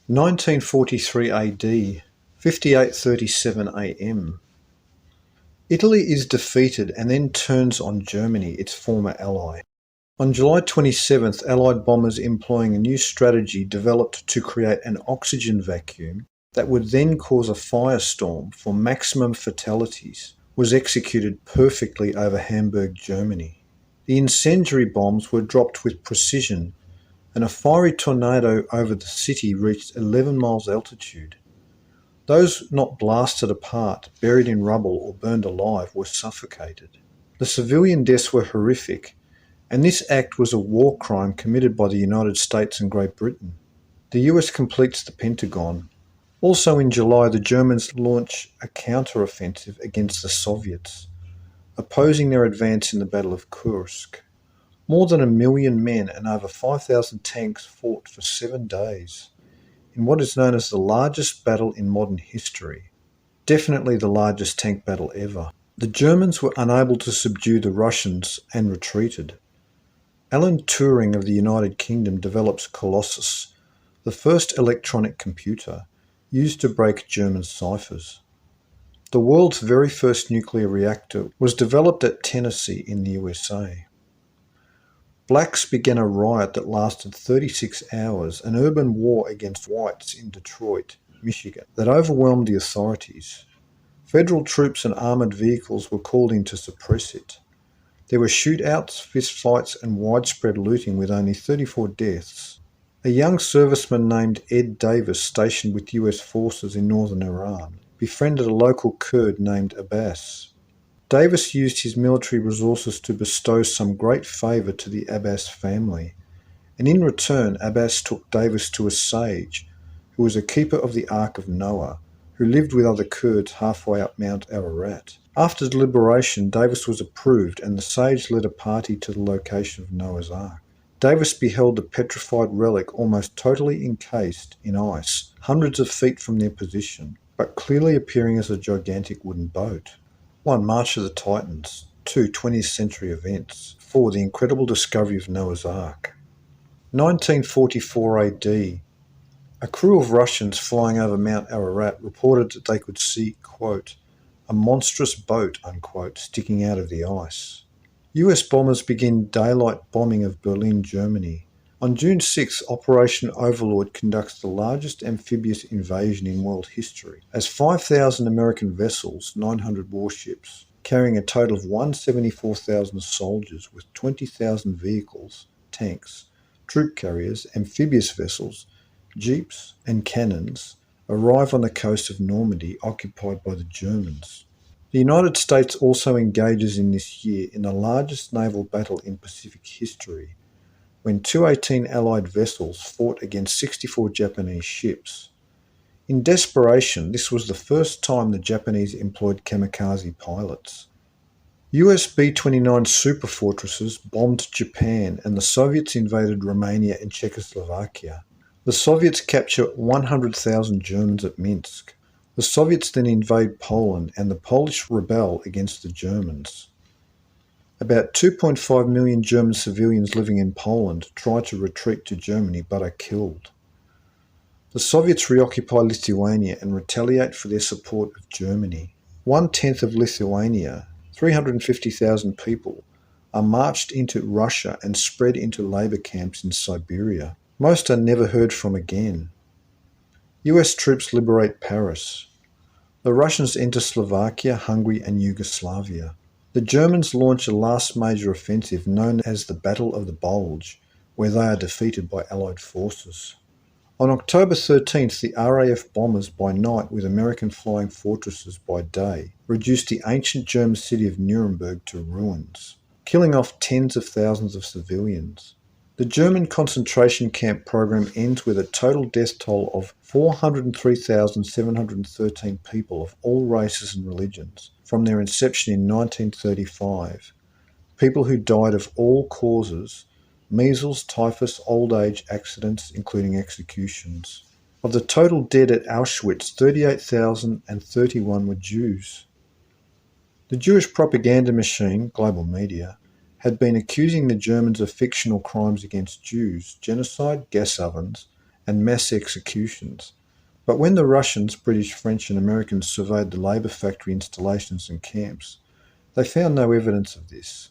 1943 AD, 58:37 AM. Italy is defeated and then turns on Germany, its former ally. On July 27th, Allied bombers employing a new strategy developed to create an oxygen vacuum that would then cause a firestorm for maximum fatalities was executed perfectly over Hamburg, Germany. The incendiary bombs were dropped with precision, and a fiery tornado over the city reached 11 miles altitude. Those not blasted apart, buried in rubble or burned alive were suffocated. The civilian deaths were horrific, and this act was a war crime committed by the United States and Great Britain. The US completes the Pentagon. Also in July, the Germans launch a counter-offensive against the Soviets, opposing their advance in the Battle of Kursk. More than 1 million men and over 5,000 tanks fought for 7 days in what is known as the largest battle in modern history. Definitely the largest tank battle ever. The Germans were unable to subdue the Russians and retreated. Alan Turing of the United Kingdom develops Colossus, the first electronic computer used to break German ciphers. The world's very first nuclear reactor was developed at Tennessee in the USA. Blacks began a riot that lasted 36 hours, an urban war against whites in Detroit, Michigan, that overwhelmed the authorities. Federal troops and armoured vehicles were called in to suppress it. There were shootouts, fistfights, and widespread looting with only 34 deaths. A young serviceman named Ed Davis, stationed with US forces in northern Iran, befriended a local Kurd named Abbas. Davis used his military resources to bestow some great favour to the Abbas family, and in return Abbas took Davis to a sage, who was a keeper of the Ark of Noah, who lived with other Kurds halfway up Mount Ararat. After deliberation, Davis was approved, and the sage led a party to the location of Noah's Ark. Davis beheld the petrified relic almost totally encased in ice, hundreds of feet from their position, but clearly appearing as a gigantic wooden boat. 1. March of the Titans. 2. 20th century events. 4. The incredible discovery of Noah's Ark. 1944 AD. A crew of Russians flying over Mount Ararat reported that they could see, quote, a monstrous boat, unquote, sticking out of the ice. US bombers begin daylight bombing of Berlin, Germany. On June 6, Operation Overlord conducts the largest amphibious invasion in world history, as 5,000 American vessels, 900 warships, carrying a total of 174,000 soldiers with 20,000 vehicles, tanks, troop carriers, amphibious vessels, jeeps, and cannons, arrive on the coast of Normandy occupied by the Germans. The United States also engages in this year in the largest naval battle in Pacific history, when 218 Allied vessels fought against 64 Japanese ships. In desperation, this was the first time the Japanese employed kamikaze pilots. US B-29 superfortresses bombed Japan, and the Soviets invaded Romania and Czechoslovakia. The Soviets capture 100,000 Germans at Minsk. The Soviets then invade Poland, and the Polish rebel against the Germans. About 2.5 million German civilians living in Poland try to retreat to Germany but are killed. The Soviets reoccupy Lithuania and retaliate for their support of Germany. 1/10 of Lithuania, 350,000 people, are marched into Russia and spread into labour camps in Siberia. Most are never heard from again. US troops liberate Paris. The Russians enter Slovakia, Hungary and Yugoslavia. The Germans launch a last major offensive known as the Battle of the Bulge, where they are defeated by Allied forces. On October 13th, the RAF bombers by night with American flying fortresses by day reduced the ancient German city of Nuremberg to ruins, killing off tens of thousands of civilians. The German concentration camp program ends with a total death toll of 403,713 people of all races and religions from their inception in 1935. People who died of all causes: measles, typhus, old age, accidents, including executions. Of the total dead at Auschwitz, 38,031 were Jews. The Jewish propaganda machine, global media, had been accusing the Germans of fictional crimes against Jews, genocide, gas ovens, and mass executions. But when the Russians, British, French and Americans surveyed the labour factory installations and camps, they found no evidence of this.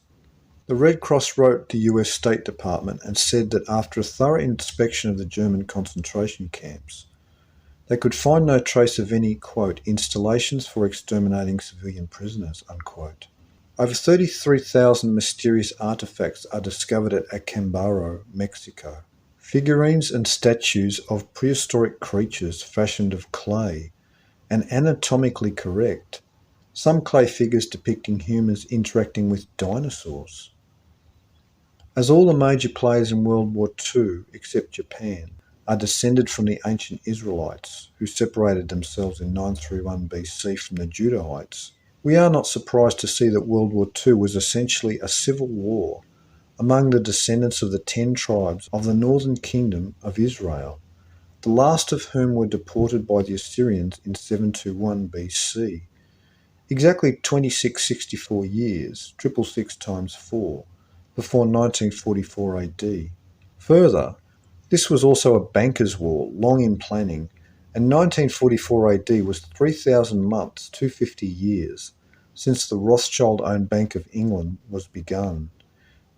The Red Cross wrote the US State Department and said that after a thorough inspection of the German concentration camps, they could find no trace of any, quote, installations for exterminating civilian prisoners, unquote. Over 33,000 mysterious artefacts are discovered at Acambaro, Mexico. Figurines and statues of prehistoric creatures fashioned of clay and anatomically correct. Some clay figures depicting humans interacting with dinosaurs. As all the major players in World War II, except Japan, are descended from the ancient Israelites, who separated themselves in 931 BC from the Judahites, we are not surprised to see that World War II was essentially a civil war among the descendants of the 10 tribes of the northern kingdom of Israel, the last of whom were deported by the Assyrians in 721 BC. Exactly 2664 years, 666 times 4, before 1944 AD. Further, this was also a banker's war, long in planning, and 1944 AD was 3,000 months, 250 years, since the Rothschild-owned Bank of England was begun,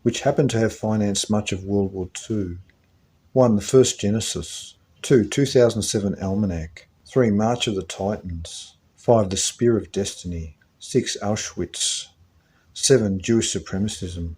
which happened to have financed much of World War II. 1. The First Genesis. 2. 2007 Almanac. 3. March of the Titans. 5. The Spear of Destiny. 6. Auschwitz. 7. Jewish supremacism.